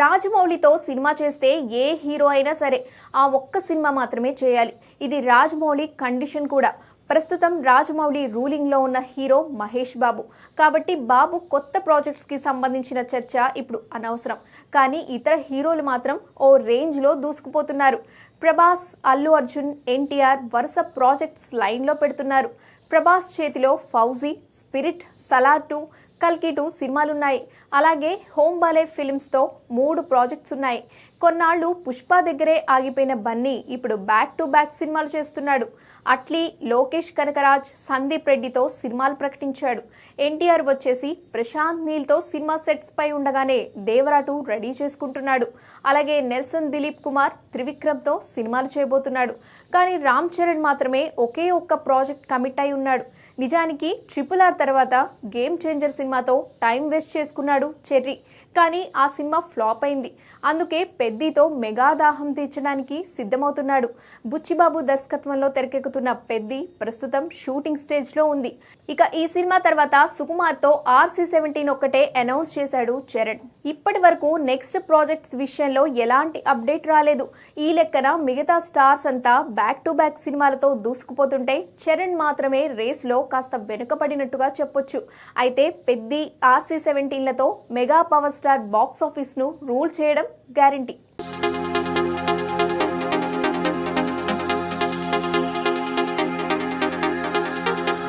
రాజమౌళితో cinema చేస్తే ఏ hero అయినా సరే ఆ ఒక్క సినిమా మాత్రమే చేయాలి. ఇది రాజమౌళి కండిషన్ కూడా. ప్రస్తుతం రాజమౌళి రూలింగ్ లో ఉన్న హీరో మహేష్ బాబు. కాబట్టి బాబు కొత్త ప్రాజెక్ట్స్ కి సంబంధించిన చర్చ ఇప్పుడు అనవసరం. కానీ ఇతర హీరోలు మాత్రం ఓ రేంజ్ లో దూసుకుపోతున్నారు. ప్రభాస్, అల్లు అర్జున్, ఎన్టీఆర్ వరుస ప్రాజెక్ట్స్ లైన్ లో పెడుతున్నారు. ప్రభాస్ చేతిలో ఫౌజీ, స్పిరిట్, సలార్ 2, కల్కి 2 సినిమాలున్నాయి. అలాగే హోమ్ బాలే ఫిల్మ్స్ తో 3 ప్రాజెక్ట్స్ ఉన్నాయి. కొన్నాళ్లు పుష్ప దగ్గరే ఆగిపోయిన బన్నీ ఇప్పుడు బ్యాక్ టు బ్యాక్ సినిమాలు చేస్తున్నాడు. అట్లీ లోకేష్ కనకరాజ్, సందీప్ రెడ్డితో సినిమాలు ప్రకటించాడు. ఎన్టీఆర్ వచ్చేసి ప్రశాంత్ నీల్ తో సినిమా సెట్స్ పై ఉండగానే దేవరా 2 రెడీ చేసుకుంటున్నాడు. అలాగే నెల్సన్ దిలీప్ కుమార్ త్రివిక్రమ్ తో సినిమాలు చేయబోతున్నాడు. కానీ రామ్ చరణ్ మాత్రమే ఒకే ఒక్క ప్రాజెక్ట్ కమిట్ అయి ఉన్నాడు. నిజానికి RRR తర్వాత గేమ్ చేంజర్ సినిమాతో టైం వేస్ట్ చేసుకున్నాడు చెర్రీ. కానీ ఆ సినిమా ఫ్లాప్ అయింది. అందుకే పెద్దితో మెగా దాహం తీర్చడానికి సిద్ధమవుతున్నాడు. బుచ్చిబాబు దర్శకత్వంలో తెరకెక్కుతున్న పెద్ది ప్రస్తుతం షూటింగ్ స్టేజ్ లో ఉంది. ఇక ఈ సినిమా తర్వాత సుకుమార్ తో RC-17 ఒక్కటే అనౌన్స్ చేశాడు చరణ్. ఇప్పటి వరకు నెక్స్ట్ ప్రాజెక్ట్స్ విషయంలో ఎలాంటి అప్డేట్ రాలేదు. ఈ లెక్కన మిగతా స్టార్స్ అంతా బ్యాక్ టు బ్యాక్ సినిమాలతో దూసుకుపోతుంటే చరణ్ మాత్రమే రేస్ లో కాస్త వెనుకబడినట్టుగా చెప్పొచ్చు. అయితే పెద్ది, RC-17లతో mega power star box office ను రూల్ చేయడం గ్యారంటీ.